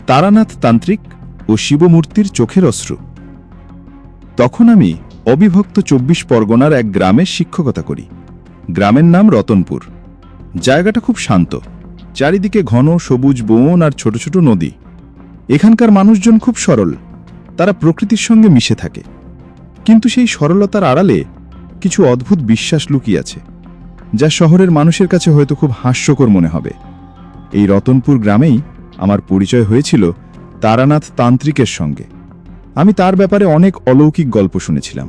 তারানাথ তান্ত্রিক ও শিবমূর্তির চোখের অশ্রু। তখন আমি অবিভক্ত ২৪ পরগনার এক গ্রামে শিক্ষকতা করি। গ্রামের নাম রতনপুর। জায়গাটা খুব শান্ত, চারিদিকে ঘন সবুজ বন আর ছোট ছোট নদী। এখানকার মানুষজন খুব সরল, তারা প্রকৃতির সঙ্গে মিশে থাকে। কিন্তু সেই সরলতার আড়ালে কিছু অদ্ভুত বিশ্বাস লুকিয়ে আছে, যা শহরের মানুষের কাছে হয়তো খুব হাস্যকর মনে হবে। এই রতনপুর গ্রামেই আমার পরিচয় হয়েছিল তারানাথ তান্ত্রিকের সঙ্গে। আমি তার ব্যাপারে অনেক অলৌকিক গল্প শুনেছিলাম।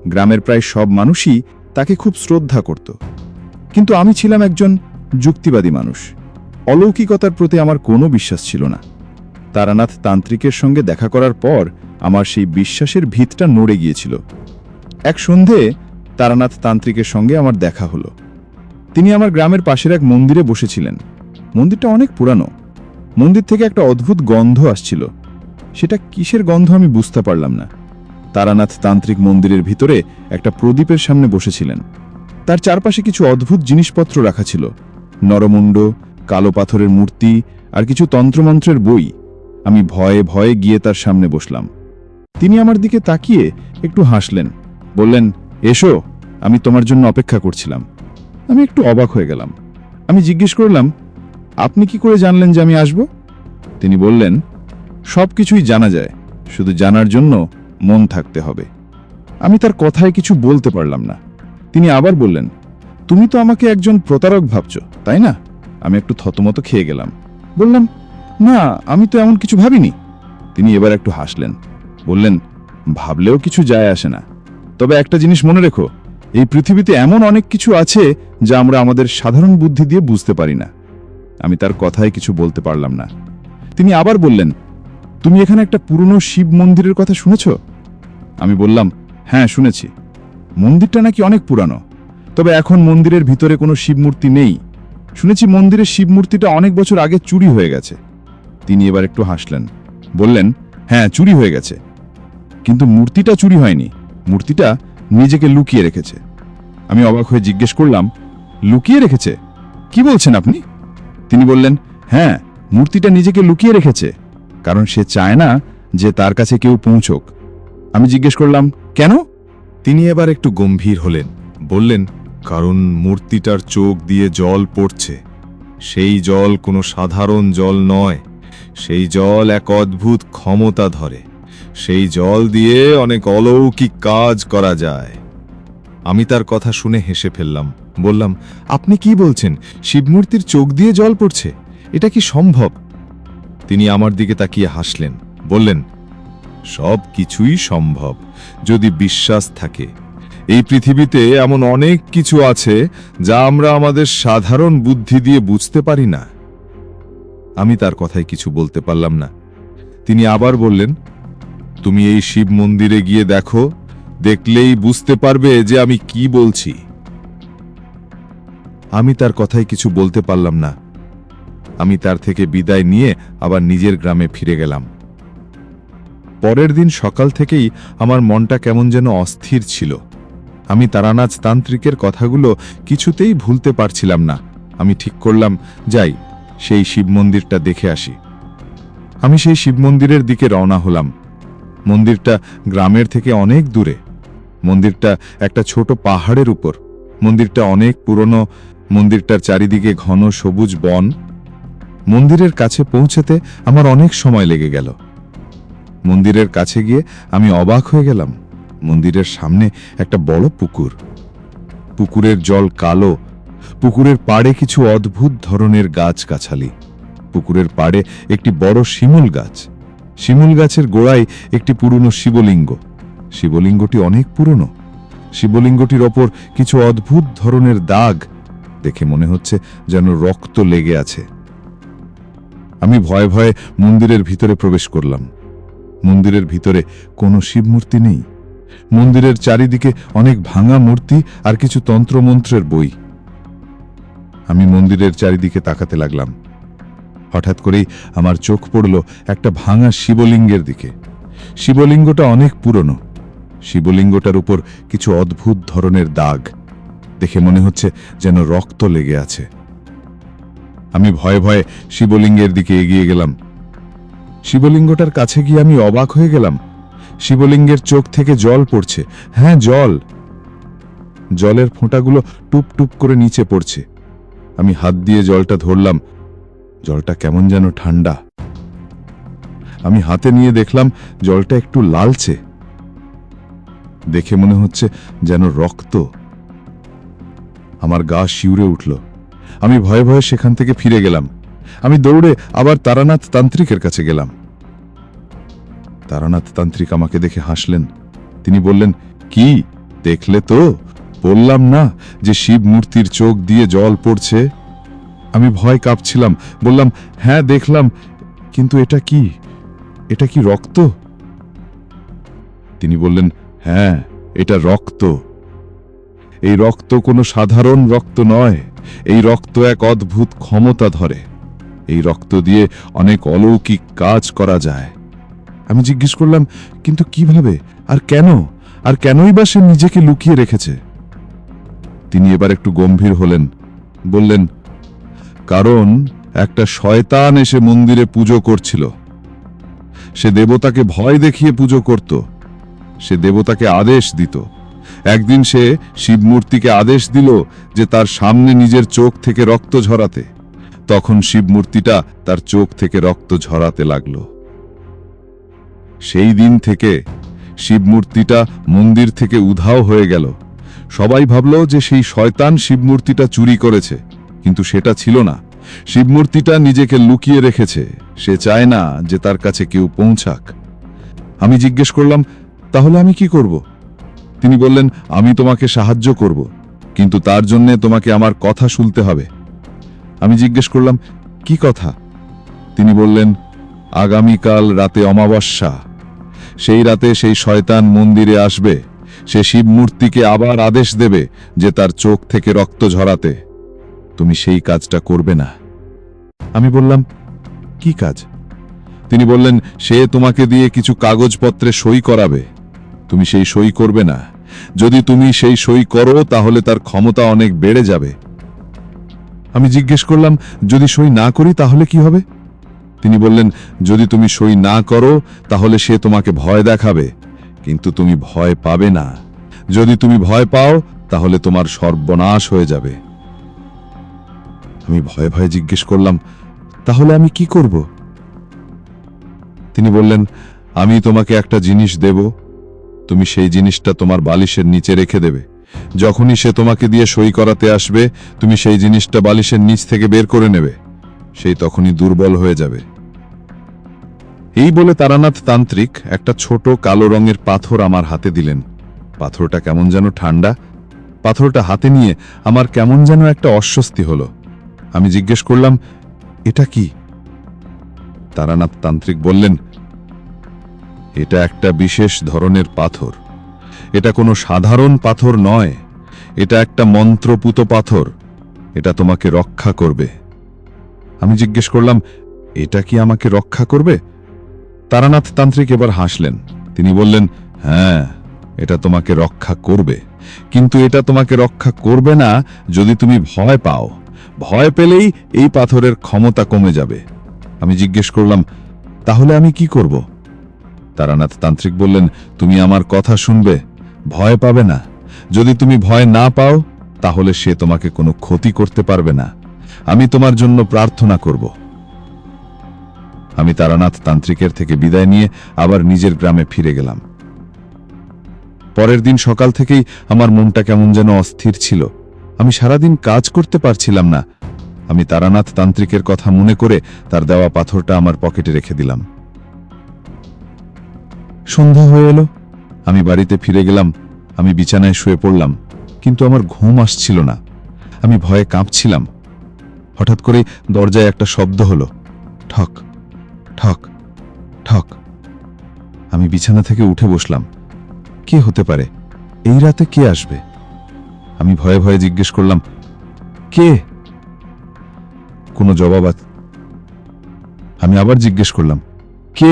গ্রামের প্রায় সব মানুষই তাকে খুব শ্রদ্ধা করত, কিন্তু আমি ছিলাম একজন যুক্তিবাদী মানুষ। অলৌকিকতার প্রতি আমার কোনো বিশ্বাস ছিল না। তারানাথ তান্ত্রিকের সঙ্গে দেখা করার পর আমার সেই বিশ্বাসের ভিতটা নড়ে গিয়েছিল। এক সন্ধে তারানাথ তান্ত্রিকের সঙ্গে আমার দেখা হলো। তিনি আমার গ্রামের পাশের এক মন্দিরে বসেছিলেন। মন্দিরটা অনেক পুরানো। মন্দির থেকে একটা অদ্ভুত গন্ধ আসছিল। সেটা কিসের গন্ধ আমি বুঝতে পারলাম না। তারানাথ তান্ত্রিক মন্দিরের ভিতরে একটা প্রদীপের সামনে বসেছিলেন। তার চারপাশে কিছু অদ্ভুত জিনিসপত্র রাখা ছিল, নরমুণ্ড, কালো পাথরের মূর্তি আর কিছু তন্ত্রমন্ত্রের বই। আমি ভয়ে ভয়ে গিয়ে তার সামনে বসলাম। তিনি আমার দিকে তাকিয়ে একটু হাসলেন, বললেন, এসো, আমি তোমার জন্য অপেক্ষা করছিলাম। আমি একটু অবাক হয়ে গেলাম। আমি জিজ্ঞেস করলাম, আপনি কি করে জানলেন যে আমি আসব? তিনি বললেন, সব কিছুই জানা যায়, শুধু জানার জন্য মন থাকতে হবে। আমি তার কথায় কিছু বলতে পারলাম না। তিনি আবার বললেন, তুমি তো আমাকে একজন প্রতারক ভাবছ, তাই না? আমি একটু থতমত খেয়ে গেলাম। বললাম, না, আমি তো এমন কিছু ভাবিনি। তিনি এবার একটু হাসলেন, বললেন, ভাবলেও কিছু যায় আসে না। তবে একটা জিনিস মনে রেখো, এই পৃথিবীতে এমন অনেক কিছু আছে যা আমরা আমাদের সাধারণ বুদ্ধি দিয়ে বুঝতে পারি না। আমি তার কথায় কিছু বলতে পারলাম না। তিনি আবার বললেন, তুমি এখানে একটা পুরনো শিব মন্দিরের কথা শুনেছ? আমি বললাম, হ্যাঁ, শুনেছি। মন্দিরটা নাকি অনেক পুরানো, তবে এখন মন্দিরের ভিতরে কোনো শিবমূর্তি নেই। শুনেছি মন্দিরের শিবমূর্তিটা অনেক বছর আগে চুরি হয়ে গেছে। তিনি এবার একটু হাসলেন, বললেন, হ্যাঁ, চুরি হয়ে গেছে, কিন্তু মূর্তিটা চুরি হয়নি। মূর্তিটা নিজেকে লুকিয়ে রেখেছে। আমি অবাক হয়ে জিজ্ঞেস করলাম, লুকিয়ে রেখেছে? কি বলছেন আপনি? তিনি বললেন, হ্যাঁ, মূর্তিটা নিজেকে লুকিয়ে রেখেছে, কারণ সে চায় না যে তার কাছে কেউ পৌঁছক। আমি জিজ্ঞেস করলাম, কেন? তিনি এবার একটু গম্ভীর হলেন, বললেন, কারণ মূর্তিটার চোখ দিয়ে জল পড়ছে। সেই জল কোনো সাধারণ জল নয়, সেই জল এক অদ্ভুত ক্ষমতা ধরে। সেই জল দিয়ে অনেক অলৌকিক কাজ করা যায়। আমি তার কথা শুনে হেসে ফেললাম, বললাম, আপনি কি বলছেন? শিবমূর্তির চোখ দিয়ে জল পড়ছে? এটা কি সম্ভব? তিনি আমার দিকে তাকিয়ে হাসলেন, বললেন, সব কিছুই সম্ভব যদি বিশ্বাস থাকে। এই পৃথিবীতে এমন অনেক কিছু আছে যা আমরা আমাদের সাধারণ বুদ্ধি দিয়ে বুঝতে পারি না। আমি তার কথায় কিছু বলতে পারলাম না। তিনি আবার বললেন, তুমি এই শিব মন্দিরে গিয়ে দেখো, দেখলেই বুঝতে পারবে যে আমি কি বলছি। আমি তার কথায় কিছু বলতে পারলাম না। আমি তার থেকে বিদায় নিয়ে আবার নিজের গ্রামে ফিরে গেলাম। পরের দিন সকাল থেকেই আমার মনটা কেমন যেন অস্থির ছিল। আমি তারানাথ তান্ত্রিকের কথাগুলো কিছুতেই ভুলতে পারছিলাম না। আমি ঠিক করলাম, যাই, সেই শিব মন্দিরটা দেখে আসি। আমি সেই শিব মন্দিরের দিকে রওনা হলাম। মন্দিরটা গ্রামের থেকে অনেক দূরে। মন্দিরটা একটা ছোট পাহাড়ের উপর। মন্দিরটা অনেক পুরনো। মন্দিরটার চারিদিকে ঘন সবুজ বন। মন্দিরের কাছে পৌঁছতে আমার অনেক সময় লেগে গেল। মন্দিরের কাছে গিয়ে আমি অবাক হয়ে গেলাম। মন্দিরের সামনে একটা বড় পুকুর। পুকুরের জল কালো। পুকুরের পাড়ে কিছু অদ্ভুত ধরনের গাছগাছালি। পুকুরের পাড়ে একটি বড় শিমুল গাছ। শিমুল গাছের গোড়ায় একটি পুরনো শিবলিঙ্গ। শিবলিঙ্গটি অনেক পুরনো। শিবলিঙ্গটির ওপর কিছু অদ্ভুত ধরনের দাগ। দেখে মনে হচ্ছে যেন রক্ত লেগে আছে। আমি ভয়ে ভয়ে মন্দিরের ভিতরে প্রবেশ করলাম। মন্দিরের ভিতরে কোনো শিবমূর্তি নেই। মন্দিরের চারিদিকে অনেক ভাঙা মূর্তি আর কিছু তন্ত্রমন্ত্রের বই। আমি মন্দিরের চারিদিকে তাকাতে লাগলাম। হঠাৎ করেই আমার চোখ পড়ল একটা ভাঙা শিবলিঙ্গের দিকে। শিবলিঙ্গটা অনেক পুরনো। শিবলিঙ্গটার উপর কিছু অদ্ভুত ধরনের দাগ। দেখে মনে হচ্ছে যেন রক্ত লেগে আছে। আমি ভয়ে ভয়ে শিবলিঙ্গের দিকে এগিয়ে গেলাম। শিবলিঙ্গটার কাছে গিয়ে আমি অবাক হয়ে গেলাম। শিবলিঙ্গের চোখ থেকে জল পড়ছে। হ্যাঁ, জল। জলের ফোঁটাগুলো টুপ টুপ করে নিচে পড়ছে। আমি হাত দিয়ে জলটা ধরলাম। জলটা কেমন যেন ঠান্ডা। আমি হাতে নিয়ে দেখলাম জলটা একটু লালচে। দেখে মনে হচ্ছে যেন রক্ত। আমার গা শিউরে উঠল। আমি ভয়ে ভয়ে সেখান থেকে ফিরে গেলাম। আমি দৌড়ে আবার তারানাথ তান্ত্রিকের কাছে গেলাম। তারানাথ তান্ত্রিক আমাকে দেখে হাসলেন। তিনি বললেন, কি দেখলে তো? বললাম না যে শিব মূর্তির চোখ দিয়ে জল পড়ছে। আমি ভয় কাঁপছিলাম। বললাম, হ্যাঁ দেখলাম, কিন্তু এটা কি? এটা কি রক্ত? তিনি বললেন, হ্যাঁ, এটা রক্ত। এই রক্ত কোনো সাধারণ রক্ত নয়। এই রক্ত এক অদ্ভুত ক্ষমতা ধরে। এই রক্ত দিয়ে অনেক অলৌকিক কাজ করা যায়। আমি জিজ্ঞেস করলাম, কিন্তু কিভাবে আর কেন? আর কেনই বা সে নিজেকে লুকিয়ে রেখেছে? তিনি এবার একটু গম্ভীর হলেন। বললেন, কারণ একটা শয়তান এসে মন্দিরে পুজো করছিল। সে দেবতাকে ভয় দেখিয়ে পুজো করত। সে দেবতাকে আদেশ দিত। একদিন সে শিবমূর্তিকে আদেশ দিল যে তার সামনে নিজের চোখ থেকে রক্ত ঝরাতে। তখন শিবমূর্তিটা তার চোখ থেকে রক্ত ঝরাতে লাগল। সেই দিন থেকে শিবমূর্তিটা মন্দির থেকে উধাও হয়ে গেল। সবাই ভাবল যে সেই শয়তান শিবমূর্তিটা চুরি করেছে, কিন্তু সেটা ছিল না। শিবমূর্তিটা নিজেকে লুকিয়ে রেখেছে। সে চায় না যে তার কাছে কেউ পৌঁছাক। আমি জিজ্ঞেস করলাম, তাহলে আমি কি করব? তিনি বললেন, আমি তোমাকে সাহায্য করব, কিন্তু তার জন্য তোমাকে আমার কথা শুনতে হবে। আমি জিজ্ঞেস করলাম, কি কথা? তিনি বললেন, আগামীকাল রাতে অমাবস্যা। সেই রাতে সেই শয়তান মন্দিরে আসবে। সে শিবমূর্তিকে আবার আদেশ দেবে যে তার চোখ থেকে রক্ত ঝরাতে। তুমি সেই কাজটা করবে না। আমি বললাম, কি কাজ? তিনি বললেন, সে তোমাকে দিয়ে কিছু কাগজপত্রে সই করাবে। তুমি সেই সই করবে না। যদি তুমি সেই সই করো তাহলে তার ক্ষমতা অনেক বেড়ে যাবে। আমি জিজ্ঞেস করলাম, যদি সই না করি তাহলে কি হবে? তিনি বললেন, যদি তুমি সই না করো তাহলে সে তোমাকে ভয় দেখাবে, কিন্তু তুমি ভয় পাবে না। যদি তুমি ভয় পাও তাহলে তোমার সর্বনাশ হয়ে যাবে। আমি ভয়ে ভয়ে জিজ্ঞেস করলাম, তাহলে আমি কি করব? তিনি বললেন, আমি তোমাকে একটা জিনিস দেব। তুমি সেই জিনিসটা তোমার বালিশের নিচে রেখে দেবে। যখনই সে তোমাকে দিয়ে সই করাতে আসবে, তুমি সেই জিনিসটা বালিশের নিচ থেকে বের করে নেবে। সেই তখনই দুর্বল হয়ে যাবে। এই বলে তারানাথ তান্ত্রিক একটা ছোট কালো রঙের পাথর আমার হাতে দিলেন। পাথরটা কেমন যেন ঠান্ডা। পাথরটা হাতে নিয়ে আমার কেমন যেন একটা অস্বস্তি হলো। আমি জিজ্ঞেস করলাম, এটা কি? তারানাথ তান্ত্রিক বললেন, এটা একটা বিশেষ ধরনের পাথর। এটা কোনো সাধারণ পাথর নয়। এটা একটা মন্ত্রপুত পাথর। এটা তোমাকে রক্ষা করবে। আমি জিজ্ঞেস করলাম, এটা কি আমাকে রক্ষা করবে? তারানাথ তান্ত্রিক এবার হাসলেন। তিনি বললেন, হ্যাঁ, এটা তোমাকে রক্ষা করবে, কিন্তু এটা তোমাকে রক্ষা করবে না যদি তুমি ভয় পাও। ভয় পেলেই এই পাথরের ক্ষমতা কমে যাবে। আমি জিজ্ঞেস করলাম, তাহলে আমি কি করব? তারানাথ তান্ত্রিক বললেন, তুমি আমার কথা শুনবে, ভয় পাবে না। যদি তুমি ভয় না পাও তাহলে সে তোমাকে কোনো ক্ষতি করতে পারবে না। আমি তোমার জন্য প্রার্থনা করব। আমি তারানাথ তান্ত্রিকের থেকে বিদায় নিয়ে আবার নিজের গ্রামে ফিরে গেলাম। পরের দিন সকাল থেকেই আমার মনটা কেমন যেন অস্থির ছিল। আমি সারাদিন কাজ করতে পারছিলাম না। আমি তারানাথ তান্ত্রিকের কথা মনে করে তার দেওয়া পাথরটা আমার পকেটে রেখে দিলাম। সন্ধ্যা হয়ে এলো। আমি বাড়িতে ফিরে গেলাম। আমি বিছানায় শুয়ে পড়লাম, কিন্তু আমার ঘুম আসছিল না। আমি ভয়ে কাঁপছিলাম। হঠাৎ করে দরজায় একটা শব্দ হলো, ঠক ঠক ঠক। আমি বিছানা থেকে উঠে বসলাম। কে হতে পারে? এই রাতে কে আসবে? আমি ভয়ে ভয়ে জিজ্ঞেস করলাম, কে? কোনো জবাব? আমি আবার জিজ্ঞেস করলাম, কে?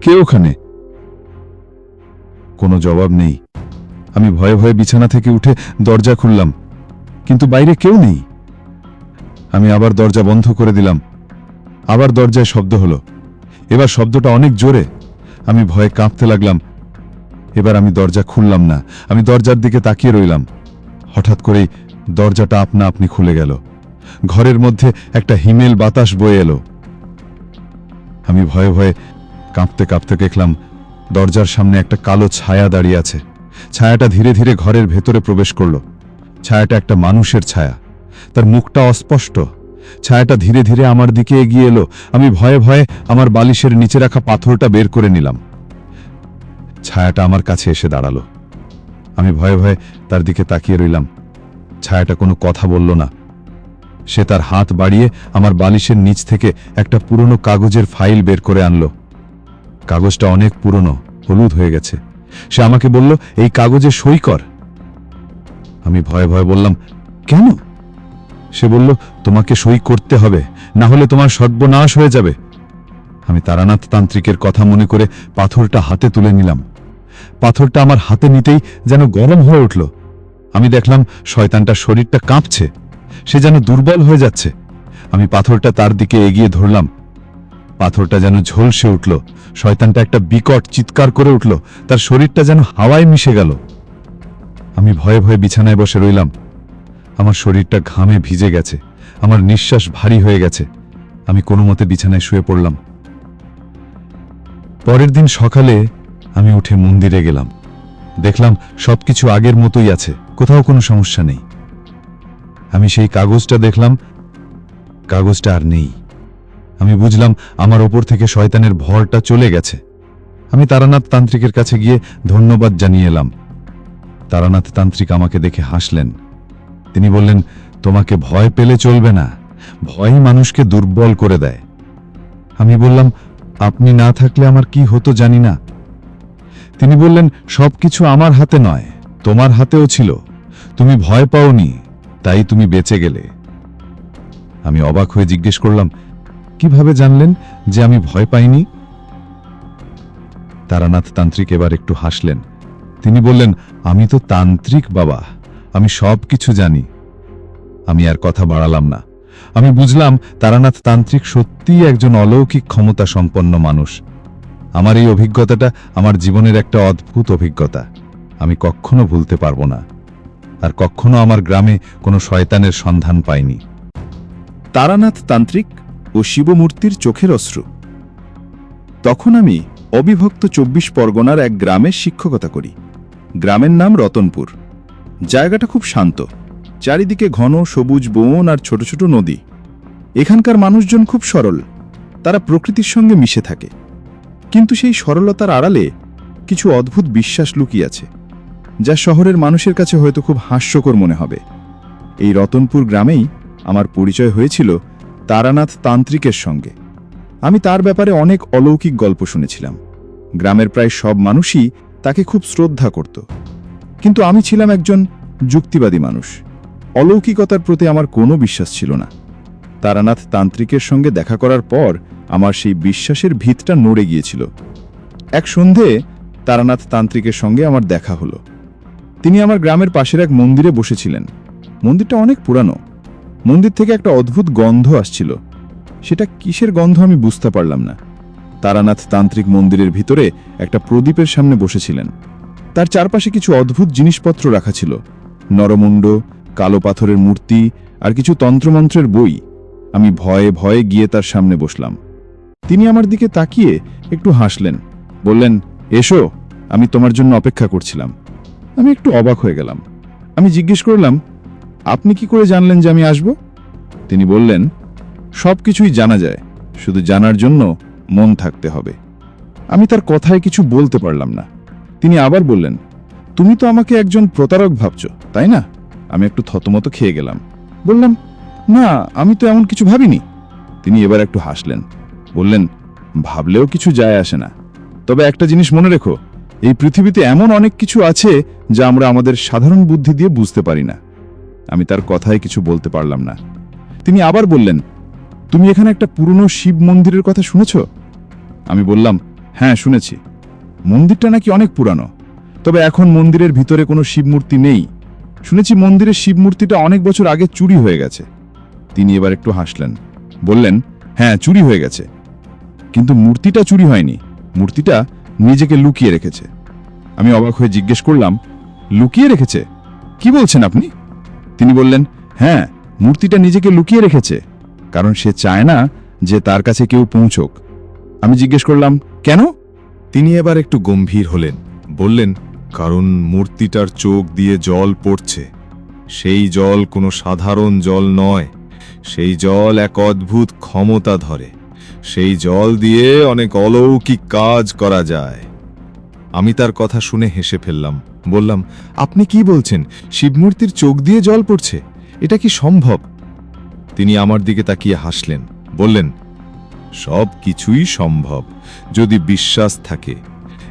কে ওখানে? কোনো জবাব নেই। আমি ভয়ে ভয়ে বিছানা থেকে উঠে দরজা খুললাম, কিন্তু বাইরে কেউ নেই। আমি আবার দরজা বন্ধ করে দিলাম। আবার দরজায় শব্দ হলো। এবার শব্দটা অনেক জোরে। আমি ভয়ে কাঁপতে লাগলাম। এবার আমি দরজা খুললাম না, আমি দরজার দিকে তাকিয়ে রইলাম। হঠাৎ করেই দরজাটা আপনা আপনি খুলে গেল। ঘরের মধ্যে একটা হিমেল বাতাস বয়ে এলো। আমি ভয়ে ভয়ে কাঁপতে কাঁপতে দেখলাম দরজার সামনে একটা কালো ছায়া দাঁড়িয়ে আছে। ছায়াটা ধীরে ধীরে ঘরের ভেতরে প্রবেশ করল। ছায়াটা একটা মানুষের ছায়া, তার মুখটা অস্পষ্ট। ছায়াটা ধীরে ধীরে আমার দিকে এগিয়ে এলো। আমি ভয়ে ভয়ে আমার বালিশের নিচে রাখা পাথরটা বের করে নিলাম। ছায়াটা আমার কাছে এসে দাঁড়ালো। আমি ভয়ে ভয়ে তার দিকে তাকিয়ে রইলাম। ছায়াটা কোনো কথা বলল না। সে তার হাত বাড়িয়ে আমার বালিশের নিচ থেকে একটা পুরনো কাগজের ফাইল বের করে আনলো। কাগজটা অনেক পুরনো, হলুদ হয়ে গেছে। সে আমাকে বলল, এই কাগজে সই কর। আমি ভয়ে ভয়ে বললাম, কেন? সে বলল, তোমাকে সই করতে হবে, না হলে তোমার সর্বনাশ হয়ে যাবে। আমি তারানাথ তান্ত্রিকের কথা মনে করে পাথরটা হাতে তুলে নিলাম। পাথরটা আমার হাতে নিতেই যেন গরম হয়ে উঠল। আমি দেখলাম শয়তানটার শরীরটা কাঁপছে, সে যেন দুর্বল হয়ে যাচ্ছে। আমি পাথরটা তার দিকে এগিয়ে ধরলাম। পাথরটা যেন ঝলসে উঠল। শয়তানটা একটা বিকট চিৎকার করে উঠল, তার শরীরটা যেন হাওয়ায় মিশে গেল। আমি ভয়ে ভয়ে বিছানায় বসে রইলাম। আমার শরীরটা ঘামে ভিজে গেছে, আমার নিঃশ্বাস ভারী হয়ে গেছে। আমি কোনো মতে বিছানায় শুয়ে পড়লাম। পরের দিন সকালে আমি উঠে মন্দিরে গেলাম। দেখলাম সবকিছু আগের মতোই আছে, কোথাও কোনো সমস্যা নেই। আমি সেই কাগজটা দেখলাম, কাগজটা আর নেই। আমি বুঝলাম আমার ওপর থেকে শয়তানের ভরটা চলে গেছে। আমি তারানাথ তান্ত্রিকের কাছে গিয়ে ধন্যবাদ জানিয়ে এলাম। তারানাথ তান্ত্রিক আমাকে দেখে হাসলেন। তিনি বললেন, তোমাকে ভয় পেলে চলবে না, ভয়ই মানুষকে দুর্বল করে দেয়। আমি বললাম, আপনি না থাকলে আমার কি হতো জানি না। তিনি বললেন, সবকিছু আমার হাতে নয়, তোমার হাতেও ছিল। তুমি ভয় পাওনি, তাই তুমি বেঁচে গেলে। আমি অবাক হয়ে জিজ্ঞেস করলাম, কিভাবে জানলেন যে আমি ভয় পাইনি? তারানাথ তান্ত্রিক এবার একটু হাসলেন। তিনি বললেন, আমি তো তান্ত্রিক বাবা, আমি সব কিছু জানি। আমি আর কথা বাড়ালাম না। আমি বুঝলাম তারানাথ তান্ত্রিক সত্যিই একজন অলৌকিক ক্ষমতা সম্পন্ন মানুষ। আমার এই অভিজ্ঞতাটা আমার জীবনের একটা অদ্ভুত অভিজ্ঞতা। আমি কখনো ভুলতে পারবো না। আর কখনো আমার গ্রামে কোনো শয়তানের সন্ধান পাইনি। তারানাথ তান্ত্রিক ও শিবমূর্তির চোখের অশ্রু। তখন আমি অবিভক্ত 24 পরগনার এক গ্রামে শিক্ষকতা করি। গ্রামের নাম রতনপুর। জায়গাটা খুব শান্ত, চারিদিকে ঘন সবুজ বন আর ছোট ছোট নদী। এখানকার মানুষজন খুব সরল, তারা প্রকৃতির সঙ্গে মিশে থাকে। কিন্তু সেই সরলতার আড়ালে কিছু অদ্ভুত বিশ্বাস লুকিয়ে আছে, যা শহরের মানুষের কাছে হয়তো খুব হাস্যকর মনে হবে। এই রতনপুর গ্রামেই আমার পরিচয় হয়েছিল তারানাথ তান্ত্রিকের সঙ্গে। আমি তার ব্যাপারে অনেক অলৌকিক গল্প শুনেছিলাম। গ্রামের প্রায় সব মানুষই তাকে খুব শ্রদ্ধা করত। কিন্তু আমি ছিলাম একজন যুক্তিবাদী মানুষ। অলৌকিকতার প্রতি আমার কোনো বিশ্বাস ছিল না। তারানাথ তান্ত্রিকের সঙ্গে দেখা করার পর আমার সেই বিশ্বাসের ভিতটা নড়ে গিয়েছিল। এক সন্ধে তারানাথ তান্ত্রিকের সঙ্গে আমার দেখা হলো। তিনি আমার গ্রামের পাশের এক মন্দিরে বসেছিলেন। মন্দিরটা অনেক পুরানো। মন্দির থেকে একটা অদ্ভুত গন্ধ আসছিল। সেটা কিসের গন্ধ আমি বুঝতে পারলাম না। তারানাথ তান্ত্রিক মন্দিরের ভিতরে একটা প্রদীপের সামনে বসেছিলেন। তার চারপাশে কিছু অদ্ভুত জিনিসপত্র রাখা ছিল, নরমুণ্ড, কালো পাথরের মূর্তি আর কিছু তন্ত্রমন্ত্রের বই। আমি ভয়ে ভয়ে গিয়ে তার সামনে বসলাম। তিনি আমার দিকে তাকিয়ে একটু হাসলেন, বললেন, এসো, আমি তোমার জন্য অপেক্ষা করছিলাম। আমি একটু অবাক হয়ে গেলাম। আমি জিজ্ঞেস করলাম, আপনি কি করে জানলেন যে আমি আসব? তিনি বললেন, সব কিছুই জানা যায়, শুধু জানার জন্য মন থাকতে হবে। আমি তার কথায় কিছু বলতে পারলাম না। তিনি আবার বললেন, তুমি তো আমাকে একজন প্রতারক ভাবছ, তাই না? আমি একটু থতমত খেয়ে গেলাম। বললাম, না, আমি তো এমন কিছু ভাবিনি। তিনি এবার একটু হাসলেন, বললেন, ভাবলেও কিছু যায় আসে না। তবে একটা জিনিস মনে রেখো, এই পৃথিবীতে এমন অনেক কিছু আছে যা আমরা আমাদের সাধারণ বুদ্ধি দিয়ে বুঝতে পারি না। আমি তার কথায় কিছু বলতে পারলাম না। তিনি আবার বললেন, তুমি এখানে একটা পুরনো শিব মন্দিরের কথা শুনেছ? আমি বললাম, হ্যাঁ, শুনেছি। মন্দিরটা নাকি অনেক পুরানো, তবে এখন মন্দিরের ভিতরে কোনো শিবমূর্তি নেই। শুনেছি মন্দিরের শিবমূর্তিটা অনেক বছর আগে চুরি হয়ে গেছে। তিনি এবার একটু হাসলেন, বললেন, হ্যাঁ, চুরি হয়ে গেছে। কিন্তু মূর্তিটা চুরি হয়নি, মূর্তিটা নিজেকে লুকিয়ে রেখেছে। আমি অবাক হয়ে জিজ্ঞেস করলাম, লুকিয়ে রেখেছে? কি বলছেন আপনি? তিনি বললেন, হ্যাঁ, মূর্তিটা নিজেকে লুকিয়ে রেখেছে, কারণ সে চায় না যে তার কাছে কেউ পৌঁছক। আমি জিজ্ঞেস করলাম, কেন? তিনি এবার একটু গম্ভীর হলেন, বললেন, কারণ মূর্তিটার চোখ দিয়ে জল পড়ছে। সেই জল কোনো সাধারণ জল নয়, সেই জল এক অদ্ভুত ক্ষমতা ধরে। সেই জল দিয়ে অনেক অলৌকিক কাজ করা যায়। আমি তার কথা শুনে হেসে ফেললাম, বললাম, আপনি কি বলছেন? শিবমূর্তির চোখ দিয়ে জল পড়ছে? এটা কি সম্ভব? তিনি আমার দিকে তাকিয়ে হাসলেন, বললেন, সব কিছুই সম্ভব যদি বিশ্বাস থাকে।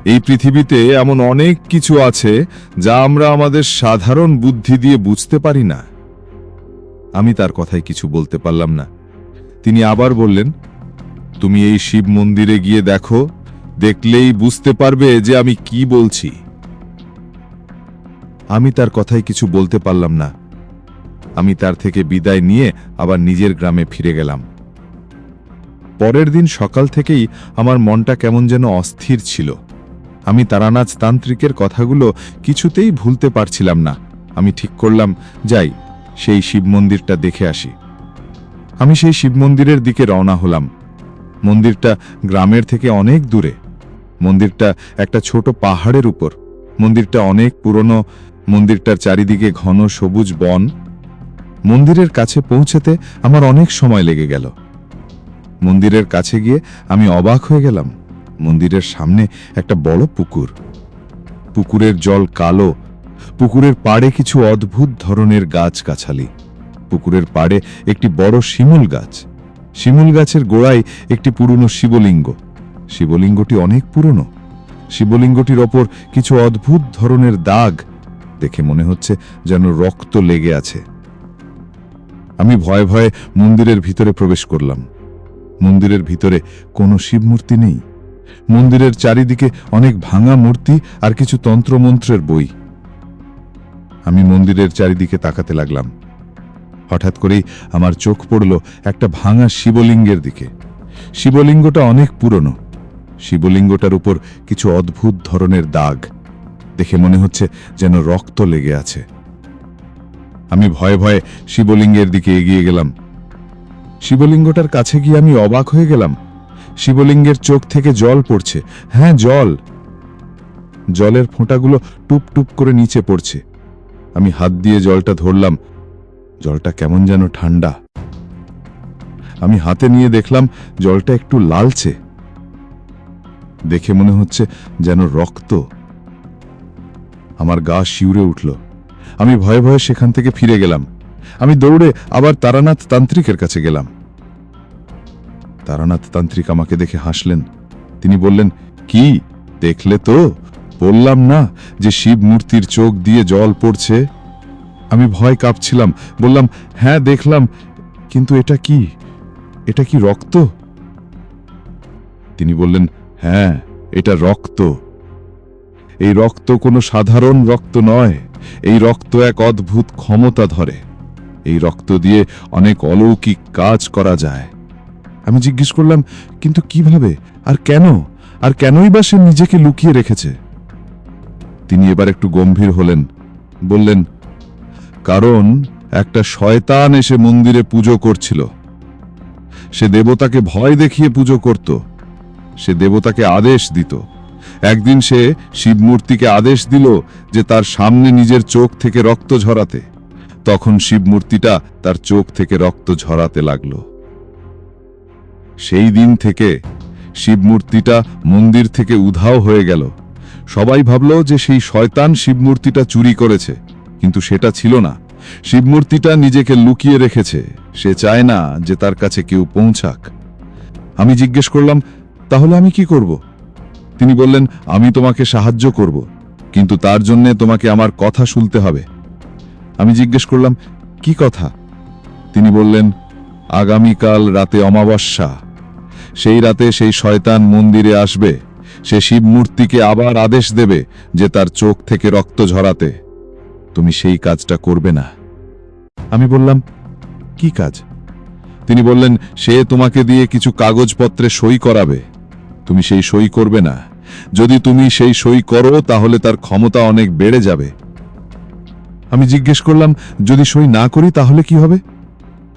এই পৃথিবীতে এমন অনেক কিছু আছে যা আমরা আমাদের সাধারণ বুদ্ধি দিয়ে বুঝতে পারি না। আমি তার কথায় কিছু বলতে পারলাম না। তিনি আবার বললেন, তুমি এই শিব মন্দিরে গিয়ে দেখো, দেখলেই বুঝতে পারবে যে আমি কি বলছি। আমি তার কথায় কিছু বলতে পারলাম না। আমি তার থেকে বিদায় নিয়ে আবার নিজের গ্রামে ফিরে গেলাম। পরের দিন সকাল থেকেই আমার মনটা কেমন যেন অস্থির ছিল। আমি তারানাথ তান্ত্রিকের কথাগুলো কিছুতেই ভুলতে পারছিলাম না। আমি ঠিক করলাম, যাই, সেই শিব মন্দিরটা দেখে আসি। আমি সেই শিব মন্দিরের দিকে রওনা হলাম। মন্দিরটা গ্রামের থেকে অনেক দূরে। মন্দিরটা একটা ছোট পাহাড়ের উপর। মন্দিরটা অনেক পুরনো। মন্দিরটার চারিদিকে ঘন সবুজ বন। মন্দিরের কাছে পৌঁছতে আমার অনেক সময় লেগে গেল। মন্দিরের কাছে গিয়ে আমি অবাক হয়ে গেলাম। মন্দিরের সামনে একটা বড় পুকুর। পুকুরের জল কালো। পুকুরের পাড়ে কিছু অদ্ভুত ধরনের গাছগাছালি। পুকুরের পাড়ে একটি বড় শিমুল গাছ। শিমুল গাছের গোড়ায় একটি পুরনো শিবলিঙ্গ। শিবলিঙ্গটি অনেক পুরনো। শিবলিঙ্গটির ওপর কিছু অদ্ভুত ধরনের দাগ। দেখে মনে হচ্ছে যেন রক্ত লেগে আছে। আমি ভয়ে ভয়ে মন্দিরের ভিতরে প্রবেশ করলাম। মন্দিরের ভিতরে কোনো শিবমূর্তি নেই। মন্দিরের চারিদিকে অনেক ভাঙা মূর্তি আর কিছু তন্ত্রমন্ত্রের বই। আমি মন্দিরের চারিদিকে তাকাতে লাগলাম। হঠাৎ করেই আমার চোখ পড়ল একটা ভাঙা শিবলিঙ্গের দিকে। শিবলিঙ্গটা অনেক পুরনো। শিবলিঙ্গটার উপর কিছু অদ্ভুত ধরনের দাগ। দেখে মনে হচ্ছে যেন রক্ত লেগে আছে। আমি ভয়ে ভয়ে শিবলিঙ্গের দিকে এগিয়ে গেলাম। শিবলিঙ্গটার কাছে গিয়ে আমি অবাক হয়ে গেলাম। শিবলিঙ্গের চোখ থেকে জল পড়ছে। হ্যাঁ, জল। জলের ফোঁটাগুলো টুপ টুপ করে নিচে পড়ছে। আমি হাত দিয়ে জলটা ধরলাম। জলটা কেমন যেন ঠান্ডা। আমি হাতে নিয়ে দেখলাম জলটা একটু লালচে। দেখে মনে হচ্ছে যেন রক্ত। আমার গা শিউরে উঠল। আমি ভয়ে ভয়ে সেখান থেকে ফিরে গেলাম। আমি দৌড়ে আবার তারানাথ তান্ত্রিকের কাছে গেলাম। তারানাথ তান্ত্রিক আমাকে দেখে হাসলেন। তিনি বললেন, কি দেখলে তো? বললাম না যে শিব মূর্তির চোখ দিয়ে জল পড়ছে? আমি ভয় কাঁপছিলাম। বললাম, হ্যাঁ দেখলাম, কিন্তু এটা কি? এটা কি রক্ত? তিনি বললেন, হ্যাঁ, এটা রক্ত। এই রক্ত কোনো সাধারণ রক্ত নয়। এই রক্ত এক অদ্ভুত ক্ষমতা ধরে। এই রক্ত দিয়ে অনেক অলৌকিক কাজ করা যায়। আমি জিজ্ঞেস করলাম, কিন্তু কিভাবে আর কেন? আর কেনই বা সে নিজেকে লুকিয়ে রেখেছে? তিনি এবার একটু গম্ভীর হলেন, বললেন, কারণ একটা শয়তান এসে মন্দিরে পুজো করছিল। সে দেবতাকে ভয় দেখিয়ে পুজো করত। সে দেবতাকে আদেশ দিত। একদিন সে শিবমূর্তিকে আদেশ দিল যে তার সামনে নিজের চোখ থেকে রক্ত ঝরাতে। তখন শিবমূর্তিটা তার চোখ থেকে রক্ত ঝরাতে লাগল। সেই দিন থেকে শিবমূর্তিটা মন্দির থেকে উধাও হয়ে গেল। সবাই ভাবল যে সেই শয়তান শিবমূর্তিটা চুরি করেছে, কিন্তু সেটা ছিল না। শিবমূর্তিটা নিজেকে লুকিয়ে রেখেছে। সে চায় না যে তার কাছে কেউ পৌঁছাক। আমি জিজ্ঞেস করলাম, তাহলে আমি কি করব? তিনি বললেন, আমি তোমাকে সাহায্য করব, কিন্তু তার জন্য তোমাকে আমার কথা শুনতে হবে। আমি জিজ্ঞেস করলাম, কি কথা? তিনি বললেন, আগামীকাল রাতে অমাবস্যা। সেই রাতে সেই শয়তান মন্দিরে আসবে। সে শিবমূর্তিকে আবার আদেশ দেবে যে তার চোখ থেকে রক্ত ঝরাতে। তুমি সেই কাজটা করবে না। আমি বললাম, কি কাজ? তিনি বললেন, সে তোমাকে দিয়ে কিছু কাগজপত্রে সই করাবে। তুমি সেই সই করবে না। যদি তুমি সেই সই করো তাহলে তার ক্ষমতা অনেক বেড়ে যাবে। আমি জিজ্ঞেস করলাম, যদি সই না করি তাহলে কি হবে?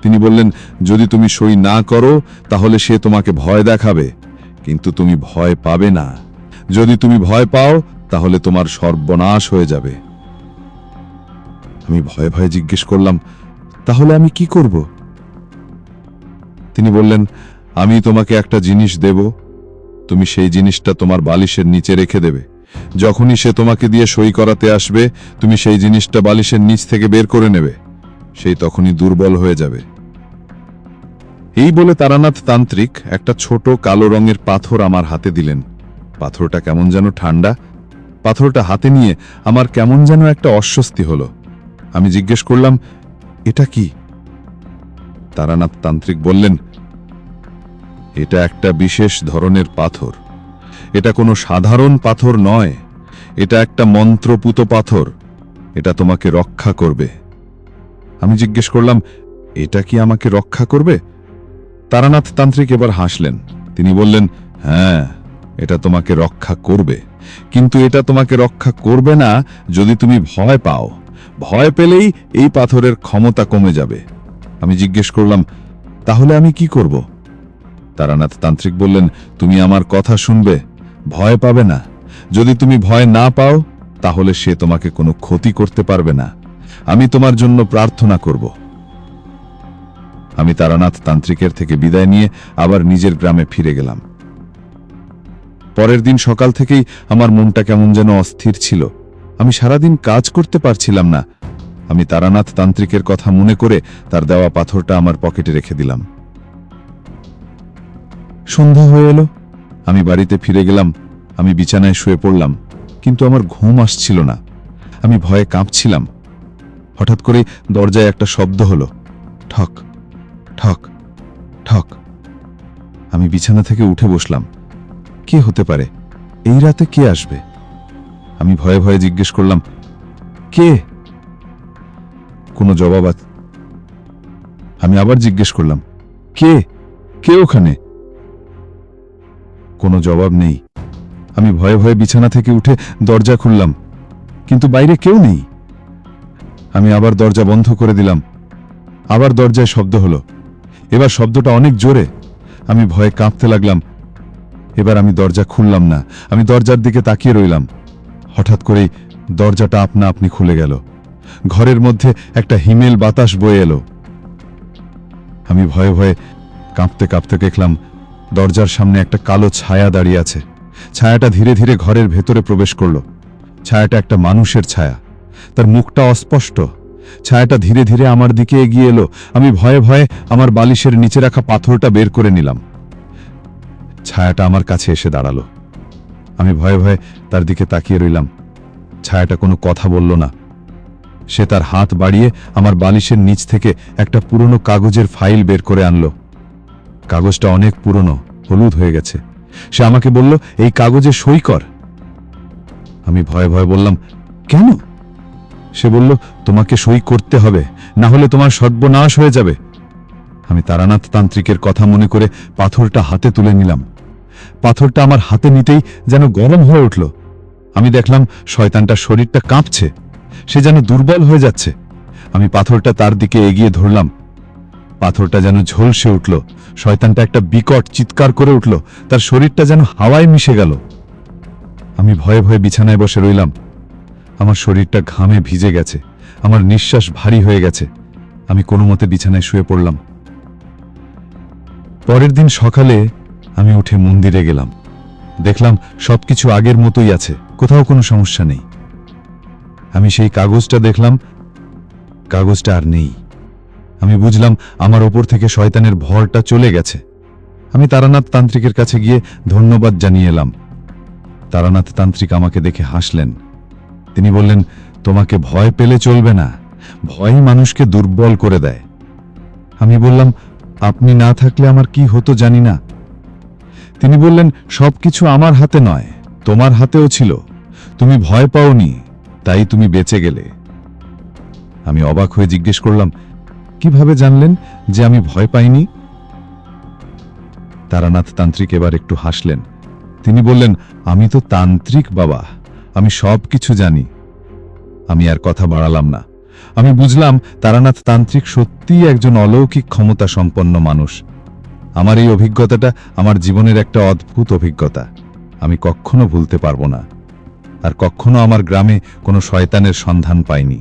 তিনি বললেন, যদি তুমি সই না করো তাহলে সে তোমাকে ভয় দেখাবে, কিন্তু তুমি ভয় পাবে না। যদি তুমি ভয় পাও তাহলে তোমার সর্বনাশ হয়ে যাবে। আমি ভয়ে ভয়ে জিজ্ঞেস করলাম, তাহলে আমি কি করব? তিনি বললেন, আমি তোমাকে একটা জিনিস দেব, তুমি সেই জিনিসটা তোমার বালিশের নিচে রেখে দেবে। যখনই সে তোমাকে দিয়ে সই করাতে আসবে, তুমি সেই জিনিসটা বালিশের নিচ থেকে বের করে নেবে। সেই তখনই দুর্বল হয়ে যাবে। এই বলে তারানাথ তান্ত্রিক একটা ছোট কালো রঙের পাথর আমার হাতে দিলেন। পাথরটা কেমন যেন ঠান্ডা। পাথরটা হাতে নিয়ে আমার কেমন যেন একটা অস্বস্তি হলো। আমি জিজ্ঞেস করলাম, এটা কি? তারানাথ তান্ত্রিক বললেন, এটা একটা বিশেষ ধরনের পাথর। এটা কোনো সাধারণ পাথর নয়, এটা একটা মন্ত্রপুত পাথর। এটা তোমাকে রক্ষা করবে। আমি জিজ্ঞেস করলাম, এটা কি আমাকে রক্ষা করবে? তারানাথ তান্ত্রিক এবার হাসলেন। তিনি বললেন, হ্যাঁ, এটা তোমাকে রক্ষা করবে, কিন্তু এটা তোমাকে রক্ষা করবে না যদি তুমি ভয় পাও। ভয় পেলেই এই পাথরের ক্ষমতা কমে যাবে। আমি জিজ্ঞেস করলাম, তাহলে আমি কি করব? তারানাথ তান্ত্রিক বললেন, তুমি আমার কথা শুনবে, ভয় পাবে না। যদি তুমি ভয় না পাও তাহলে সে তোমাকে কোনো ক্ষতি করতে পারবে না। আমি তোমার জন্য প্রার্থনা করব। আমি তারানাথ তান্ত্রিকের থেকে বিদায় নিয়ে আবার নিজের গ্রামে ফিরে গেলাম। পরের দিন সকাল থেকেই আমার মনটা কেমন যেন অস্থির ছিল। আমি সারাদিন কাজ করতে পারছিলাম না। আমি তারানাথ তান্ত্রিকের কথা মনে করে তার দেওয়া পাথরটা আমার পকেটে রেখে দিলাম। সন্ধ্যা হয়ে এলো। আমি বাড়িতে ফিরে গেলাম। আমি বিছানায় শুয়ে পড়লাম, কিন্তু আমার ঘুম আসছিল না। আমি ভয়ে কাঁপছিলাম। হঠাৎ করে দরজায় একটা শব্দ হলো, ঠক ঠক ঠক। আমি বিছানা থেকে উঠে বসলাম। কে হতে পারে? এই রাতে কে আসবে? আমি ভয়ে ভয়ে জিজ্ঞেস করলাম, কে? কোনো জবাব আমি আবার জিজ্ঞেস করলাম, কে? কে ওখানে? কোনো জবাব নেই। আমি ভয়ে ভয়ে বিছানা থেকে উঠে দরজা খুললাম, কিন্তু বাইরে কেউ নেই। আমি আবার দরজা বন্ধ করে দিলাম। আবার দরজায় শব্দ হলো। এবার শব্দটা অনেক জোরে। আমি ভয়ে কাঁপতে লাগলাম। এবার আমি দরজা খুললাম না। আমি দরজার দিকে তাকিয়ে রইলাম। হঠাৎ করেই দরজাটা আপনা আপনি খুলে গেল। ঘরের মধ্যে একটা হিমেল বাতাস বয়ে এলো। আমি ভয়ে ভয়ে কাঁপতে কাঁপতে দেখলাম দরজার সামনে একটা কালো ছায়া দাঁড়িয়ে আছে। ছায়াটা ধীরে ধীরে ঘরের ভেতরে প্রবেশ করল। ছায়াটা একটা মানুষের ছায়া। তার মুখটা অস্পষ্ট। ছায়াটা ধীরে ধীরে আমার দিকে এগিয়ে এলো। আমি ভয়ে ভয়ে আমার বালিশের নিচে রাখা পাথরটা বের করে নিলাম। ছায়াটা আমার কাছে এসে দাঁড়ালো। আমি ভয়ে ভয়ে তার দিকে তাকিয়ে রইলাম। ছায়াটা কোনো কথা বলল না। সে তার হাত বাড়িয়ে আমার বালিশের নিচ থেকে একটা পুরনো কাগজের ফাইল বের করে আনলো। কাগজটা অনেক পুরনো, হলুদ হয়ে গেছে। সে আমাকে বলল, এই কাগজে সই কর। আমি ভয়ে ভয়ে বললাম, কেন? সে বলল, তোমাকে সই করতে হবে, না হলে তোমার সর্বনাশ হয়ে যাবে। আমি তারানাথ তান্ত্রিকের কথা মনে করে পাথরটা হাতে তুলে নিলাম। পাথরটা আমার হাতে নিতেই যেন গরম হয়ে উঠল। আমি দেখলাম শয়তানটার শরীরটা কাঁপছে। সে যেন দুর্বল হয়ে যাচ্ছে। আমি পাথরটা তার দিকে এগিয়ে ধরলাম। পাথরটা যেন ঝলসে উঠল। শয়তানটা একটা বিকট চিৎকার করে উঠল। তার শরীরটা যেন হাওয়ায় মিশে গেল। আমি ভয়ে ভয়ে বিছানায় বসে রইলাম। আমার শরীরটা ঘামে ভিজে গেছে। আমার নিঃশ্বাস ভারী হয়ে গেছে। আমি কোনো মতে বিছানায় শুয়ে পড়লাম। পরের দিন সকালে আমি উঠে মন্দিরে গেলাম। দেখলাম সবকিছু আগের মতোই আছে, কোথাও কোনো সমস্যা নেই। আমি সেই কাগজটা দেখলাম, কাগজটা আর নেই। আমি বুঝলাম আমার ওপর থেকে শয়তানের ভরটা চলে গেছে। আমি তারানাথ তান্ত্রিকের কাছে গিয়ে ধন্যবাদ জানিয়ে এলাম। তারানাথ তান্ত্রিক আমাকে দেখে হাসলেন। তিনি বললেন, তোমাকে ভয় পেলে চলবে না, ভয়ই মানুষকে দুর্বল করে দেয়। আমি বললাম, আপনি না থাকলে আমার কি হতো জানি না। তিনি বললেন, সবকিছু আমার হাতে নয়, তোমার হাতেও ছিল। তুমি ভয় পাওনি, তাই তুমি বেঁচে গেলে। আমি অবাক হয়ে জিজ্ঞেস করলাম, কিভাবে জানলেন যে আমি ভয় পাইনি? তারানাথ তান্ত্রিক এবার একটু হাসলেন। তিনি বললেন, আমি তো তান্ত্রিক বাবা, আমি সব কিছু জানি। আমি আর কথা বাড়ালাম না। আমি বুঝলাম তারানাথ তান্ত্রিক সত্যিই একজন অলৌকিক ক্ষমতা সম্পন্ন মানুষ। আমার এই অভিজ্ঞতাটা আমার জীবনের একটা অদ্ভুত অভিজ্ঞতা, আমি কখনো ভুলতে পারবো না। আর কখনো আমার গ্রামে কোনো শয়তানের সন্ধান পাইনি।